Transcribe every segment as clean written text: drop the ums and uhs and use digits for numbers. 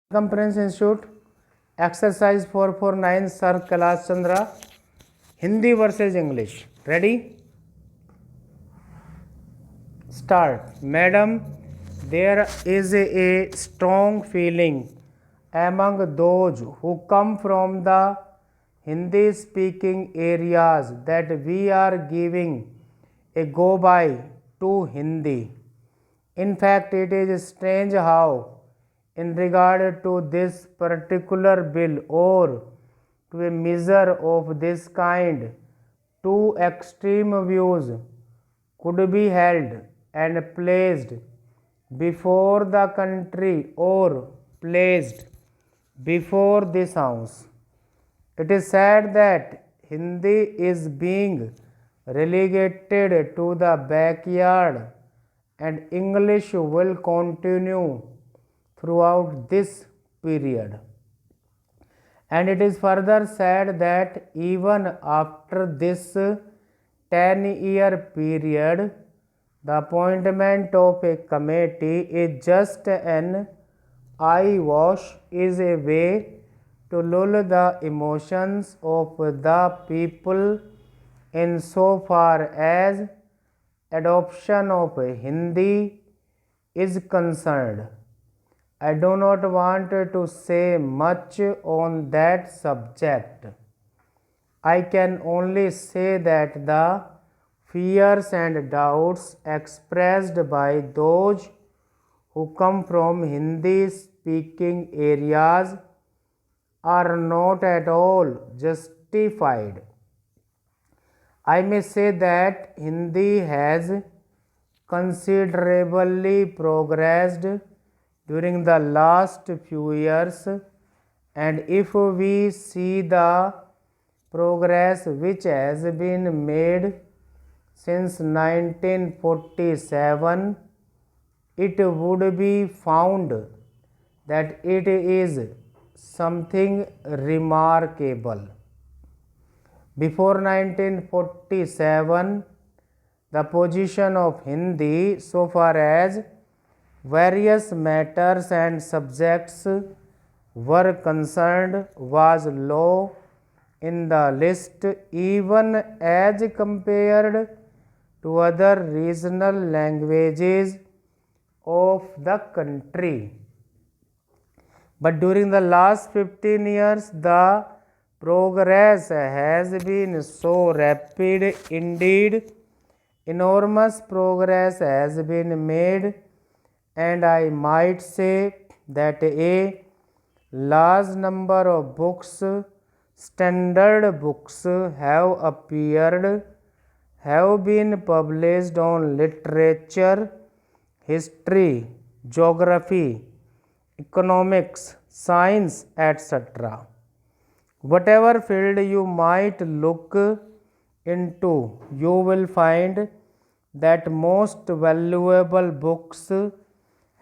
Circumference Institute, exercise 449, Sir Kailash Chandra, Hindi versus English. Ready? Start. Madam, there is a strong feeling among those who come from the Hindi speaking areas that we are giving a go by to Hindi. In fact, it is strange how, in regard to this particular bill or to a measure of this kind, two extreme views could be held and placed before the country or placed before this house. It is said that Hindi is being relegated to the backyard and English will continue throughout this period. And it is further said that even after this 10-year period, the appointment of a committee is just an eyewash, is a way to lull the emotions of the people in so far as adoption of Hindi is concerned. I do not want to say much on that subject. I can only say that the fears and doubts expressed by those who come from Hindi speaking areas are not at all justified. I may say that Hindi has considerably progressed during the last few years, and if we see the progress which has been made since 1947, it would be found that it is something remarkable. Before 1947, the position of Hindi so far as various matters and subjects were concerned was low in the list, even as compared to other regional languages of the country. But during the last 15 years, the progress has been so rapid, indeed, enormous progress has been made, and I might say that a large number of books, standard books, have appeared, have been published on literature, history, geography, economics, science, etc. Whatever field you might look into, you will find that most valuable books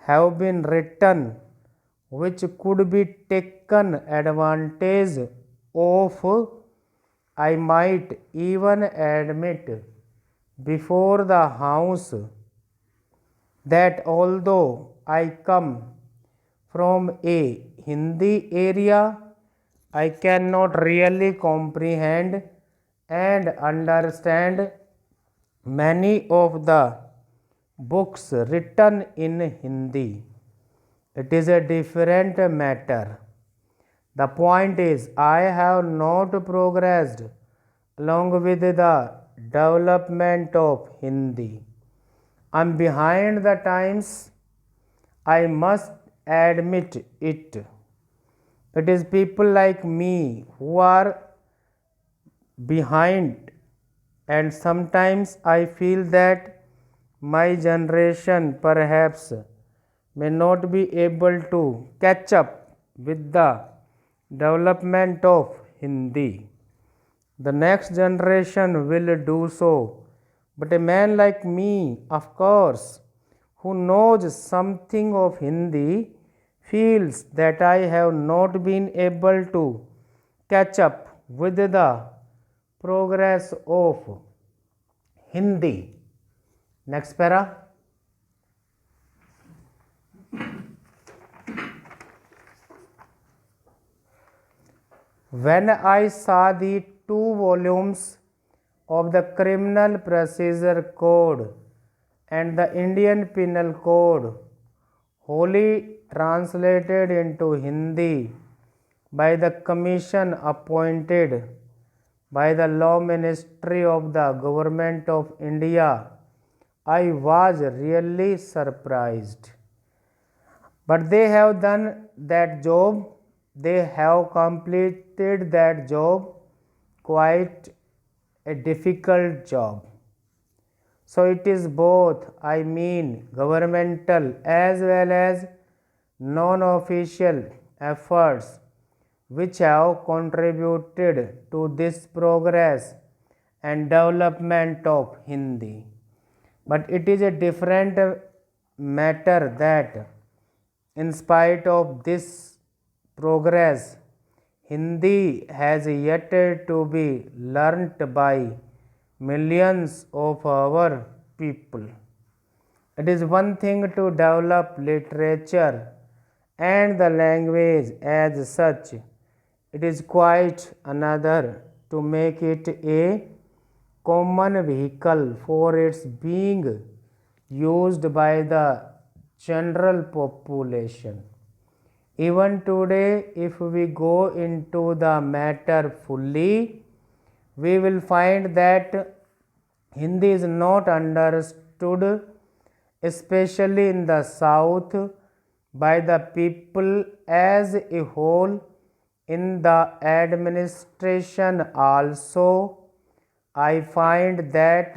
have been written which could be taken advantage of. I might even admit before the House that although I come from a Hindi area, I cannot really comprehend and understand many of the books written in Hindi. It is a different matter. The point is, I have not progressed along with the development of Hindi. I am behind the times. I must admit it. It is people like me who are behind, and sometimes I feel that my generation perhaps may not be able to catch up with the development of Hindi. The next generation will do so, but a man like me, of course, who knows something of Hindi, feels that I have not been able to catch up with the progress of Hindi. Next para. When I saw the 2 volumes of the Criminal Procedure Code and the Indian Penal Code, wholly translated into Hindi by the commission appointed by the Law Ministry of the Government of India, I was really surprised. But they have done that job, they have completed that job, quite a difficult job. So it is both, I mean governmental as well as non-official efforts which have contributed to this progress and development of Hindi. But it is a different matter that in spite of this progress, Hindi has yet to be learnt by millions of our people. It is one thing to develop literature and the language as such. It is quite another to make it a common vehicle for its being used by the general population. Even today, if we go into the matter fully, we will find that Hindi is not understood, especially in the South, by the people as a whole. In the administration also, I find that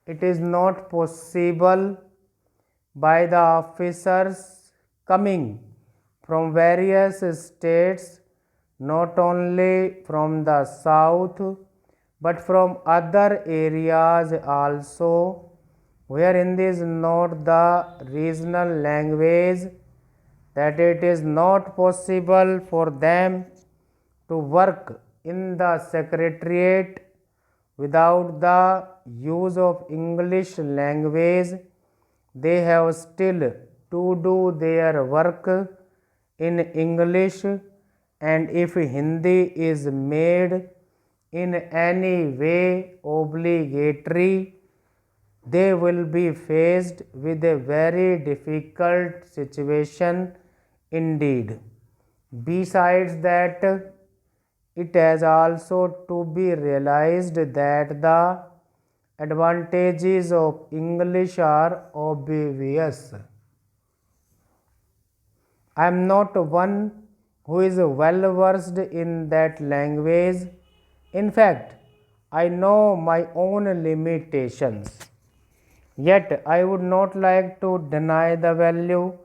it is not possible by the officers coming from various states, not only from the south but from other areas also, where Hindi is not the regional language, that it is not possible for them to work in the secretariat without the use of English language. They have still to do their work in English, and if Hindi is made in any way obligatory, they will be faced with a very difficult situation indeed. Besides that, it has also to be realized that the advantages of English are obvious. I am not one who is well versed in that language. In fact, I know my own limitations. Yet, I would not like to deny the value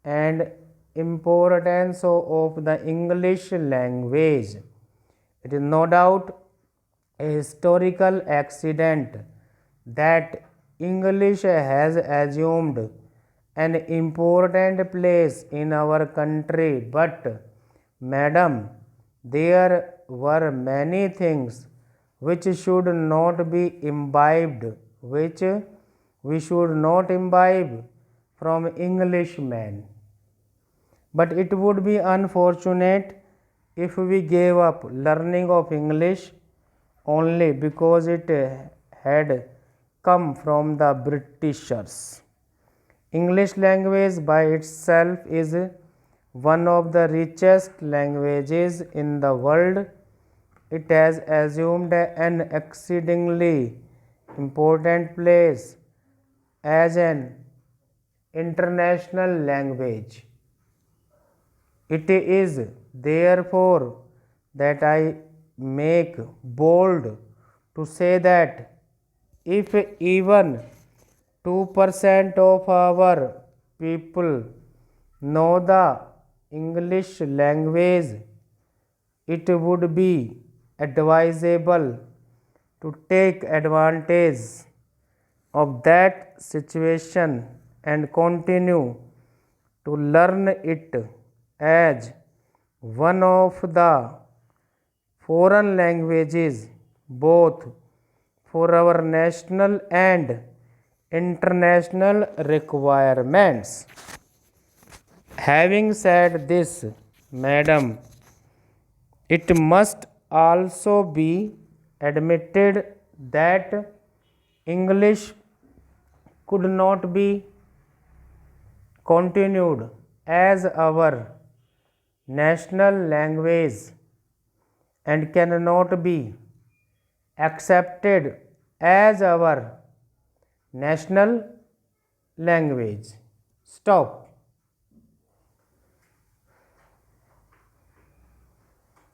and importance of the English language. It is no doubt a historical accident that English has assumed an important place in our country, but madam, there were many things which should not be imbibed, which we should not imbibe from Englishmen. But it would be unfortunate if we gave up learning of English only because it had come from the Britishers. English language by itself is one of the richest languages in the world. It has assumed an exceedingly important place as an international language. It is therefore that I make bold to say that if even 2% of our people know the English language, it would be advisable to take advantage of that situation and continue to learn it as one of the foreign languages, both for our national and international requirements. Having said this, madam, It must also be admitted that English could not be continued as our national language and cannot be accepted as our national language. Stop.